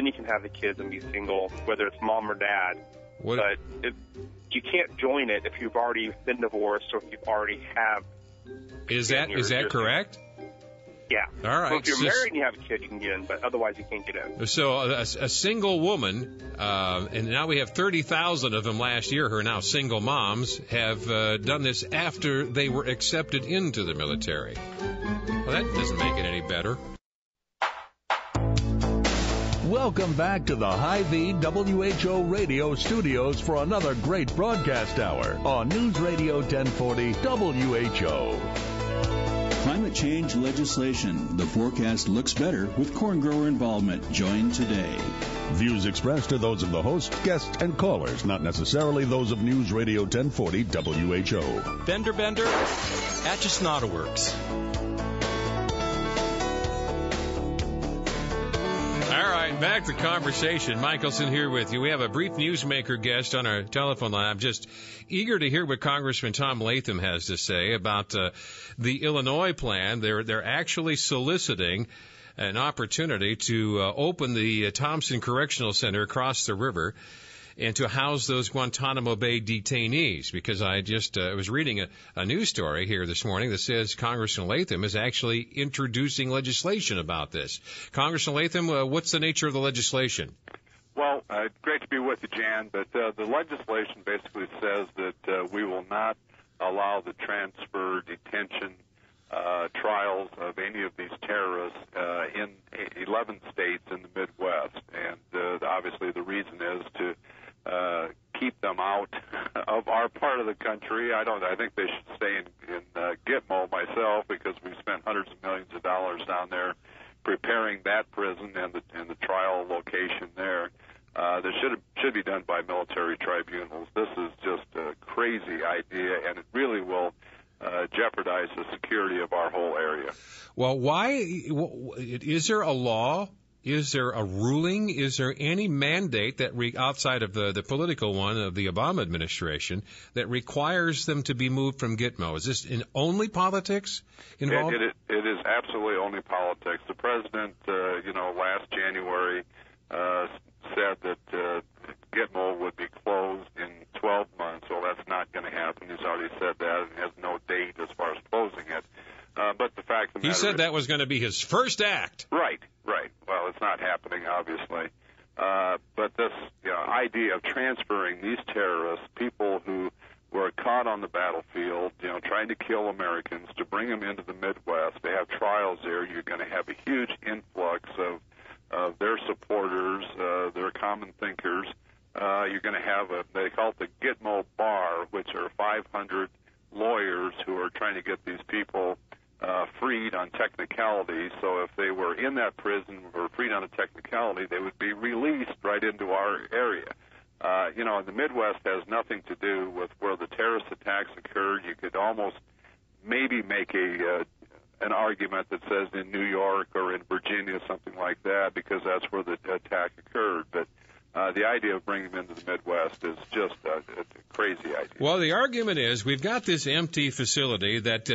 then you can have the kids and be single, whether it's mom or dad. What? But you can't join it if you've already been divorced or if you already have. Is that correct? Yeah. All right. So if you're married and you have a kid, you can get in, but otherwise you can't get in. So a single woman, and now we have 30,000 of them last year who are now single moms, have done this after they were accepted into the military. Well, that doesn't make it any better. Welcome back to the Hy-Vee WHO radio studios for another great broadcast hour on News Radio 1040 WHO. Climate change legislation. The forecast looks better with corn grower involvement. Join today. Views expressed are those of the host, guests, and callers, not necessarily those of News Radio 1040 WHO. Bender, at your snotto works. All right, back to conversation. Mickelson here with you. We have a brief newsmaker guest on our telephone line. I'm just eager to hear what Congressman Tom Latham has to say about the Illinois plan. They're actually soliciting an opportunity to open the Thompson Correctional Center across the river and to house those Guantanamo Bay detainees, because I just was reading a news story here this morning that says Congressman Latham is actually introducing legislation about this. Congressman Latham, what's the nature of the legislation? Well, great to be with you, Jan, but the legislation basically says that we will not allow the transfer, detention, trials of any of these terrorists in 11 states in the Midwest, and obviously the reason is to keep them out of our part of the country. I think they should stay in Gitmo myself, because we've spent hundreds of millions of dollars down there preparing that prison and the trial location there. That should be done by military tribunals. This is just a crazy idea, and it really will jeopardize the security of our whole area. Well, why is there a law? Is there a ruling? Is there any mandate that outside of the political one of the Obama administration that requires them to be moved from Gitmo? Is this only politics involved? It is absolutely only politics. The president, last January said that Gitmo would be closed in 12 months. Well, that's not going to happen. He's already said that and has no date as far as closing it. But the fact of the matter is, he said that was going to be his first act. Right. Well, it's not happening, obviously. But this idea of transferring these terrorists, people who were caught on the battlefield, trying to kill Americans, to bring them into the Midwest, they have trials there. You're going to have a huge influx of their supporters, their common thinkers. You're going to have they call it the Gitmo Bar, which are 500 lawyers who are trying to get these people freed on technicality. So if they were in that prison or freed on a technicality, they would be released right into our area. The Midwest has nothing to do with where the terrorist attacks occurred. You could almost maybe make an argument that says in New York or in Virginia, something like that, because that's where the attack occurred. But the idea of bringing them into the Midwest is just a crazy idea. Well, the argument is we've got this empty facility that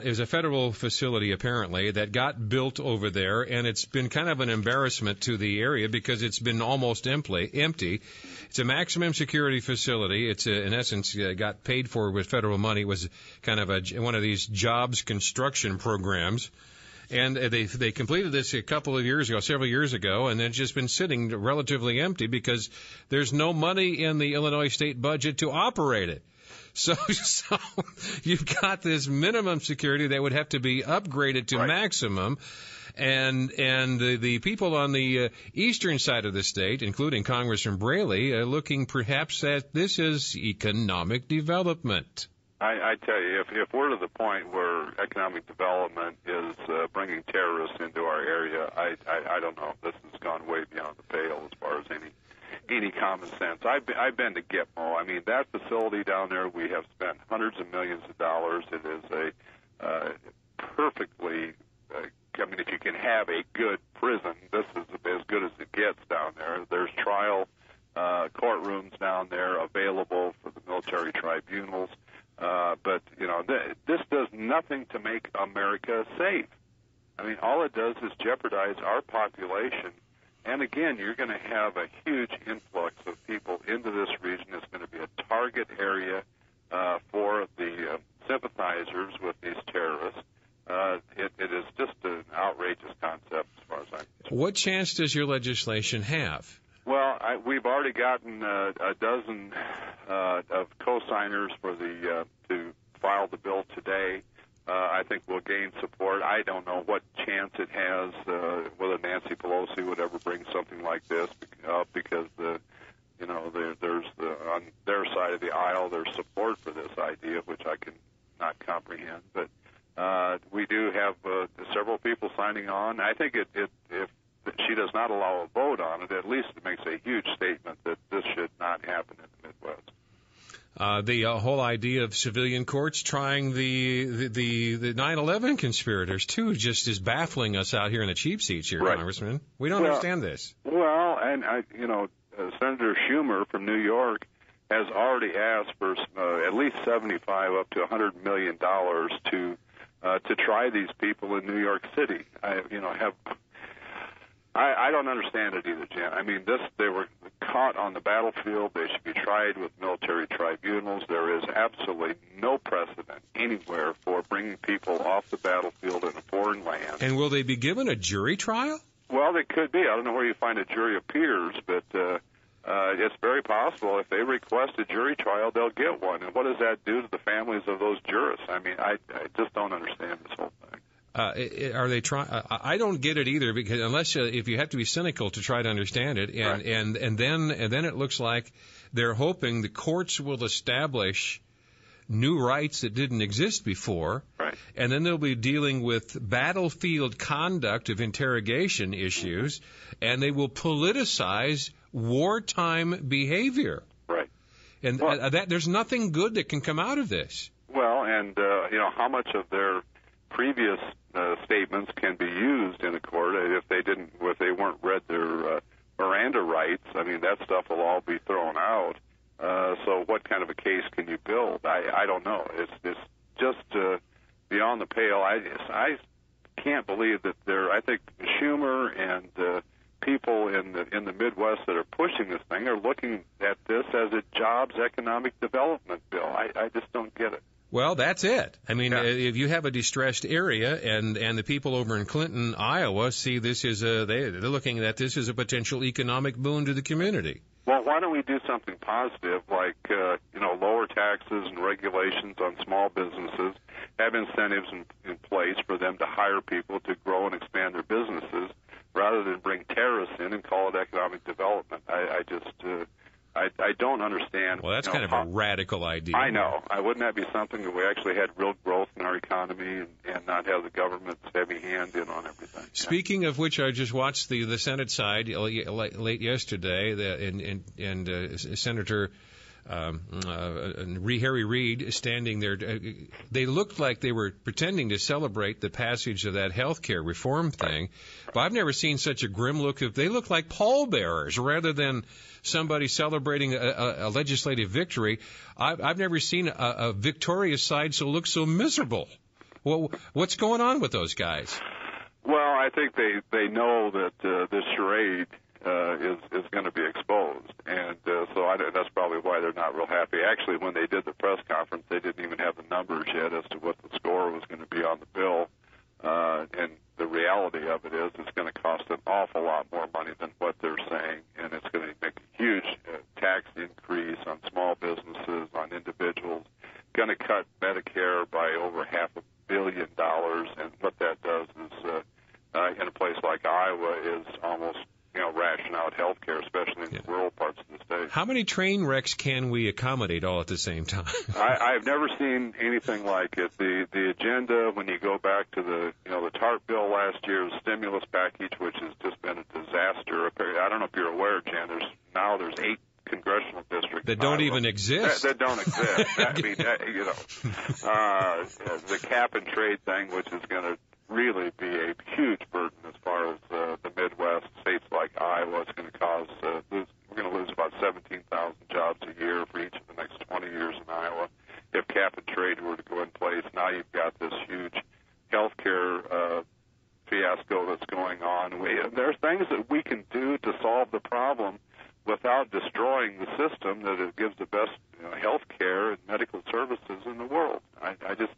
is a federal facility, apparently, that got built over there, and it's been kind of an embarrassment to the area because it's been almost empty. It's a maximum security facility. It's, in essence, got paid for with federal money. It was kind of one of these jobs construction programs. And they completed this several years ago, and it's just been sitting relatively empty because there's no money in the Illinois state budget to operate it. So you've got this minimum security that would have to be upgraded to maximum. And the people on the eastern side of the state, including Congressman Braley, are looking perhaps at this as economic development. I tell you, if we're to the point where economic development is bringing terrorists into our area, I don't know. This has gone way beyond the pale as far as any common sense. I've been to Gitmo. I mean, that facility down there, we have spent hundreds of millions of dollars. It is a perfectly, if you can have a good prison, this is as good as it gets down there. There's trial courtrooms down there available for the military tribunals. But this does nothing to make America safe. I mean, all it does is jeopardize our population And again, you're going to have a huge influx of people into this region. It's going to be a target area for the sympathizers with these terrorists. It is just an outrageous concept as far as I'm concerned. What chance does your legislation have? Well, we've already gotten a dozen of co-signers for to file the bill today. I think we'll gain support. I don't know what chance it has whether Nancy Pelosi would ever bring something like this up because there's on their side of the aisle there's support for this idea, which I can not comprehend. But we do have several people signing on. I think if she does not allow a vote on it, at least it makes a huge statement that this should not happen in the Midwest. The whole idea of civilian courts trying the 9/11 conspirators too just is baffling us out here in the cheap seats here, right. Congressman. We don't understand this. Well, and Senator Schumer from New York has already asked for at least 75 up to $100 million to try these people in New York City. I don't understand it either, Jan. I mean, they were caught on the battlefield. They should be tried with military tribunals. There is absolutely no precedent anywhere for bringing people off the battlefield in a foreign land. And will they be given a jury trial? Well, they could be. I don't know where you find a jury of peers, but it's very possible. If they request a jury trial, they'll get one. And what does that do to the families of those jurists? I mean, I just don't understand this whole thing. Are they trying? I don't get it either, because unless if you have to be cynical to try to understand it, right. and then it looks like they're hoping the courts will establish new rights that didn't exist before, right. And then they'll be dealing with battlefield conduct of interrogation issues, and they will politicize wartime behavior. Right. And there's nothing good that can come out of this. Well, and how much of their previous statements can be used in a court if they weren't read their Miranda rights. I mean, that stuff will all be thrown out. So what kind of a case can you build? I don't know. It's just beyond the pale. I can't believe that I think Schumer and people in the Midwest that are pushing this thing are looking at this as a jobs economic development bill. I just don't get it. Well, that's it. I mean, yeah. If you have a distressed area and the people over in Clinton, Iowa, see this as they're looking at this as a potential economic boon to the community. Well, why don't we do something positive like, lower taxes and regulations on small businesses, have incentives in place for them to hire people to grow and expand their businesses rather than bring terrorists in and call it economic development. I don't understand. Well, that's kind of a radical idea. I know. Wouldn't that be something that we actually had real growth in our economy and not have the government's heavy hand in on everything? Speaking of which, I just watched the Senate side late yesterday, and Senator Harry Reid standing there. They looked like they were pretending to celebrate the passage of that health care reform thing, but I've never seen such a grim look. They look like pallbearers rather than somebody celebrating a legislative victory. I've never seen a victorious side look so miserable. Well, what's going on with those guys? Well, I think they know that this charade is going to be exposed, and so that's probably why they're not real happy. Actually, when they did the press conference, they didn't even have the numbers yet as to what the score was going to be on the bill, and the reality of it is it's going to cost an awful lot more money than what they're saying, and it's going to make a huge tax increase on small businesses, on individuals, going to cut Medicare by over $500 million, and what that does is, in a place like Iowa, is almost ration out health care, especially in the rural parts of the state. How many train wrecks can we accommodate all at the same time? I've never seen anything like it. The agenda, when you go back to the TARP bill last year, the stimulus package, which has just been a disaster. I don't know if you're aware, Jan, there's 8 congressional districts that don't even exist. That don't exist. I mean, the cap and trade thing, which is going to really be a huge burden as far as the Midwest. States like Iowa, it's going to cause we're going to lose about 17,000 jobs a year for each of the next 20 years in Iowa. If cap and trade were to go in place, now you've got this huge health care fiasco that's going on. There are things that we can do solve the problem without destroying the system that it gives the best health care and medical services in the world. I just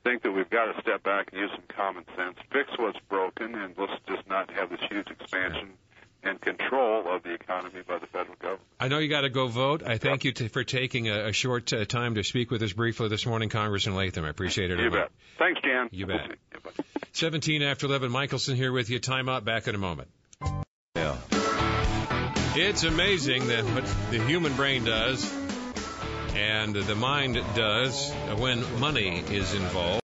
think that we've got to step back and use some common sense, fix what's broken, and let's just not have this huge expansion and control of the economy by the federal government. I know you got to go vote. I thank you for taking a short time to speak with us briefly this morning, Congressman Latham. I appreciate it. You bet. Thanks, Jan. You bet. 17 after 11, Mickelson here with you. Time out, back in a moment. Yeah. It's amazing that what the human brain does and the mind does when money is involved.